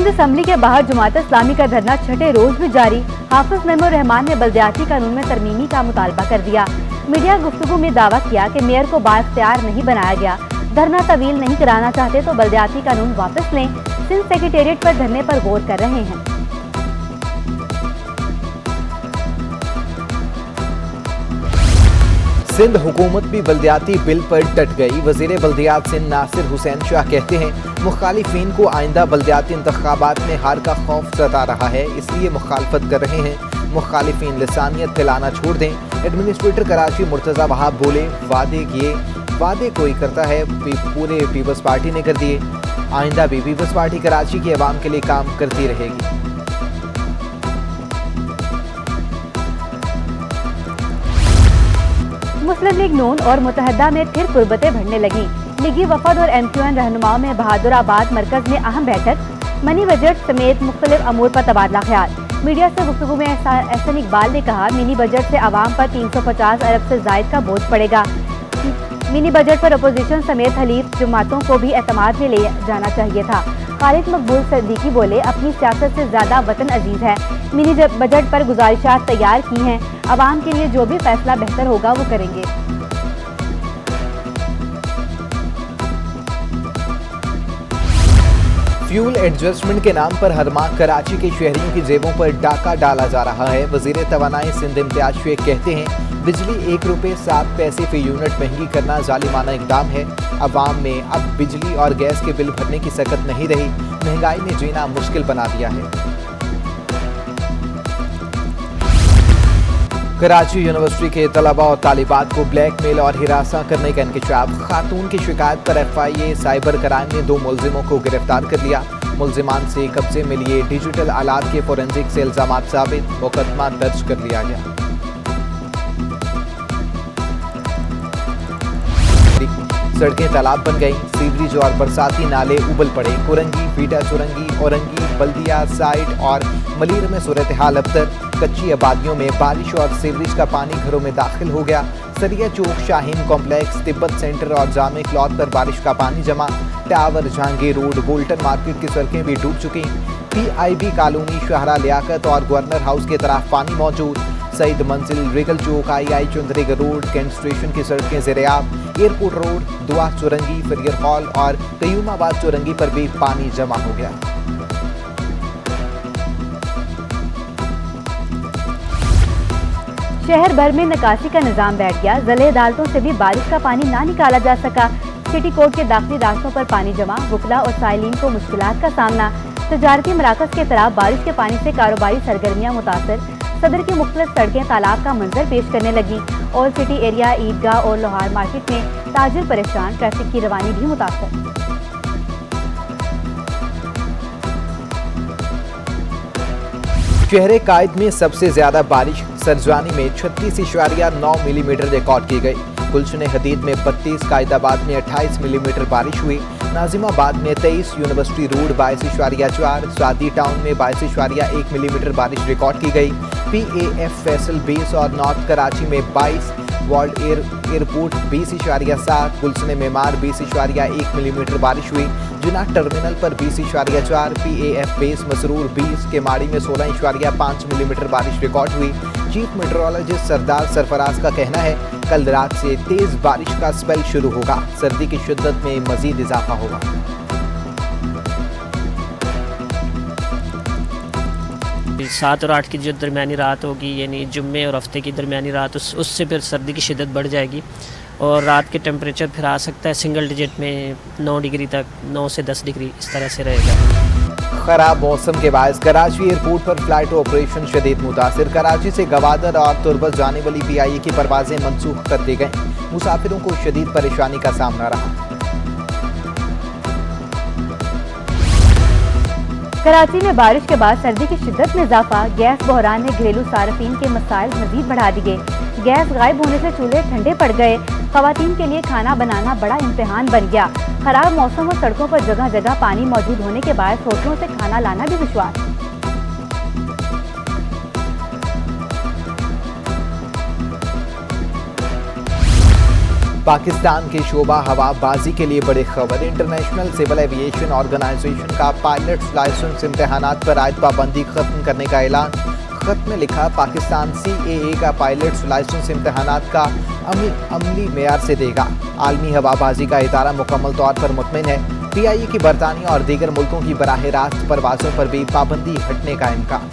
Peoples assembly के बाहर जमात इस्लामी का धरना छठे रोज भी जारी। हाफिज मेमोर रहमान ने बल्दियाती कानून में तरमीमी का मुतालबा कर दिया। मीडिया गुफ्तगू में दावा किया कि मेयर को बाइख्तियार नहीं बनाया गया। धरना तवील नहीं कराना चाहते तो बल्दियाती कानून वापस लें। सिंध सेक्रेटेरिएट पर धरने पर गौर कर रहे हैं। सिंध हुकूमत भी बल्दियाती बिल पर डट गई। वजीर बल्दियात सिंध नासिर हुसैन शाह कहते हैं मुखालिफिन को आइंदा बल्दियाती इंतखाबात में हार का खौफ सता रहा है, इसलिए मुखालफत कर रहे हैं। मुखालिफिन लिसानियत फैलाना छोड़ दें। एडमिनिस्ट्रेटर कराची मुर्तज़ा वहाब बोले वादे कोई करता है पूरे पीपल्स पार्टी ने कर दिए। आइंदा भी पीपल्स पार्टी कराची की आवाम के लिए काम करती रहेगी। मुस्लिम लीग नून और मुत्तहदा में फिर कुर्बतें बढ़ने लगी। लीगी वफद और MQN रहनुमाओं में बहादुराबाद मरकज में अहम बैठक। मनी बजट समेत मुख्तलिफ अमूर पर तबादला ख्याल। मीडिया से गुफ्तगू में एहसन इकबाल ने कहा मिनी बजट से आवाम पर 350 अरब से जायद का बोझ पड़ेगा। मिनी बजट पर अपोजिशन समेत हलीफ जमातों को भी एतमाद में ले जाना चाहिए था। खालिद मकबूल सदीकी बोले अपनी सियासत से ज्यादा वतन अजीज है। मिनी बजट पर गुजारिशात तैयार की हैं। आवाम के लिए जो भी फैसला बेहतर होगा वो करेंगे। फ्यूल एडजस्टमेंट के नाम पर हर माह कराची के शहरियों की जेबों पर डाका डाला जा रहा है। वजीर तवानाई सिंध इम्तियाज शेख कहते हैं बिजली 1 रुपये 7 पैसे फी यूनिट महंगी करना जालिमाना इकदाम है। अवाम में अब बिजली और गैस के बिल भरने की सकत नहीं रही। महंगाई ने जीना मुश्किल बना दिया है। कराची यूनिवर्सिटी के तलबा और तालिबात को ब्लैकमेल और हिरासा करने का इंकशाफ। खातून की शिकायत पर FIA साइबर क्राइम ने 2 मुलजिमों को गिरफ्तार कर लिया। मुलजिमान से कब्जे में लिए डिजिटल आलात के फोरेंसिक से इल्जामात साबित। मुकदमा दर्ज कर लिया गया। सड़कें तालाब बन गई। सीवरेज और बरसाती नाले उबल पड़े। कुरंगी, बीटा चुरंगी, औरंगी, बल्दिया साइट और मलीर में सूरत हाल अबतर। कच्ची आबादियों में बारिश और सीवरेज का पानी घरों में दाखिल हो गया। सरिया चौक, शाहीन कॉम्प्लेक्स, तिब्बत सेंटर और जामे क्लॉथ पर बारिश का पानी जमा। Tower, Jahangir road, Bolton market की सड़कें भी डूब चुकी। PIB कॉलोनी, शाहरा लियाकत और गवर्नर हाउस की तरफ पानी मौजूद। सईद मंजिल, रेगल चौक, II चुंदरीग रोड, कैंट स्टेशन की सड़कें ज़ेरे-आब। एयरपोर्ट रोड, दुआ चुरंगी, फिरियर हॉल और कयूमाबाद चुरंगी पर भी पानी जमा हो गया। शहर भर में निकासी का निजाम बैठ गया। ज़िले अदालतों से भी बारिश का पानी ना निकाला जा सका। सिटी कोर्ट के दाखिली रास्तों पर पानी जमा। वकला और साइलिन को मुश्किलात का सामना। तजारती मराकज के तरफ बारिश के पानी से कारोबारी सरगर्मियां मुतासर। सदर की मुख्तलिफ सड़कें तालाब का मंजर पेश करने लगी। और सिटी एरिया, ईदगाह और लोहार मार्केट में ताजिर परेशान। ट्रैफिक की रवानी भी मुतासर। शहर कायद में सबसे ज्यादा बारिश सरजवानी में 36.9 मिलीमीटर रिकॉर्ड की गई। गुलशन हदीद में 32, कायदाबाद में 28 मिलीमीटर बारिश हुई। नाजिमाबाद में 23, यूनिवर्सिटी रोड 22.4, सादी टाउन में 22.1 मिलीमीटर बारिश रिकॉर्ड की गई। PAF फैसल बेस और नॉर्थ कराची में 22, वर्ल्ड एयरपोर्ट 20.7, गुलशन मेमार 20.1 मिलीमीटर बारिश हुई। जुना टर्मिनल पर 20.4, PAF बेस मसरूर 20, केमाड़ी में 16.5 मिलीमीटर बारिश रिकॉर्ड हुई। चीफ मेट्रोलॉजिस्ट सरदार सरफराज का कहना है कल रात से तेज बारिश का स्पेल शुरू होगा। सर्दी की शिद्दत में मजीद इजाफा होगा। 7 और 8 की जो दरमियानी रात होगी, यानी जुम्मे और हफ्ते की दरमियानी रात, उससे फिर सर्दी की शिद्दत बढ़ जाएगी और रात के टेम्परेचर फिर आ सकता है सिंगल डिजिट में 9 डिग्री तक, 9 से 10 डिग्री इस तरह से रहेगा। खराब मौसम के बायस कराची एयरपोर्ट पर फ्लाइट ऑपरेशन शदीद मुतासिर। कराची से गवादर और तुर्बस जाने वाली PIA की परवाजें मनसूख कर दी गईं। मुसाफिरों को शदीद परेशानी का सामना रहा। कराची में बारिश के बाद सर्दी की शिद्दत में इजाफा। गैस बहरान ने घरेलू सार्फिन के मसाइल मजीद बढ़ा दिए। गैस गायब होने से चूल्हे ठंडे पड़ गए। खवातीन के लिए खाना बनाना बड़ा इम्तिहान बन गया। खराब मौसम और सड़कों पर जगह जगह पानी मौजूद होने के बाद होटलों से खाना लाना भी दुश्वार। पाकिस्तान के शोबा हवाबाजी के लिए बड़ी खबर। इंटरनेशनल सिविल एविएशन ऑर्गेनाइजेशन का पायलट लाइसेंस इम्तहानात पर आयद पाबंदी खत्म करने का ऐलान। खत में लिखा, पाकिस्तान CAA का पायलट लाइसेंस इम्तहानात का अमली मेयार से देगा। आलमी हवाबाजी का इदारा मुकम्मल तौर पर मुतमिन है। PIA की बरतानिया और दीगर मुल्कों की बराह रास्त परवाज़ों पर भी पाबंदी हटने का इम्कान।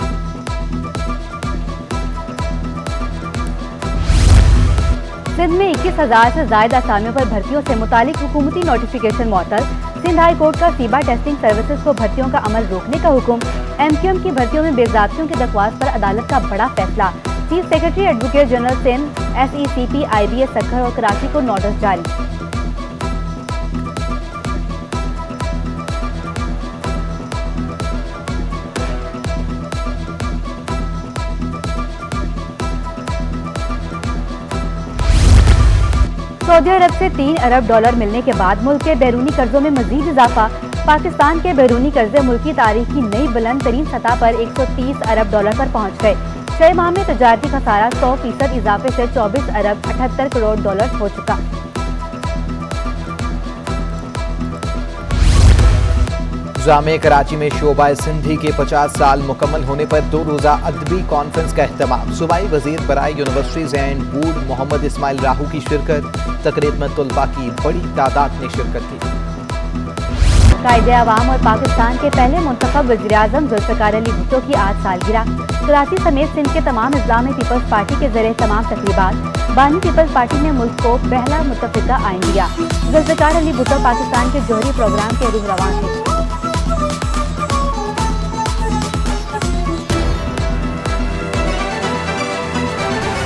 सिंध में 21,000 से ज्यादा असामियों पर भर्तियों से मुतालिक हुकूमती नोटिफिकेशन मअतल। सिंध हाई कोर्ट का सीबा टेस्टिंग सर्विसेज को भर्तियों का अमल रोकने का हुक्म। MQM की भर्तियों में बेज़ाब्तियों की दरख्वास्त पर अदालत का बड़ा फैसला। Chief secretary advocate general Sindh SECP IBS Sukkur और कराची को नोटिस जारी। सऊदी अरब से $3 अरब मिलने के बाद मुल्क के बैरूनी कर्जों में मजीद इजाफा। पाकिस्तान के बैरूनी कर्जे मुल्की तारीख की नई बुलंद तरीन सतह पर $130 अरब पर पहुँच गए। 6 माह में तजारती खसारा 100% इजाफे से $24 अरब 78 करोड़ हो चुका। जामे कराची में शोबा सिंधी के 50 साल मुकम्मल होने पर 2 रोज़ा अदबी कॉन्फ्रेंस का अहतमाम। सूबाई वजीर बराए यूनिवर्सिटीज़ एंड बूड मोहम्मद इस्माइल राहू की शिरकत। तकरीब में तलबा की बड़ी तादाद ने शिरकत की। कायदे अवाम और पाकिस्तान के पहले मुंतखब वज़ीर-ए-आज़म जुल्फ़िकार अली भुट्टो की आज सालगिरह। कराची समेत सिंध के तमाम अजला में पीपल्स पार्टी के ज़रिए तमाम तकरीबात। बानी पीपल्स पार्टी ने मुल्क को पहला मुतफ़िका आइन दिया। जुल्फ़िकार अली भुट्टो पाकिस्तान के जोहरी प्रोग्राम के रूह रवां थे।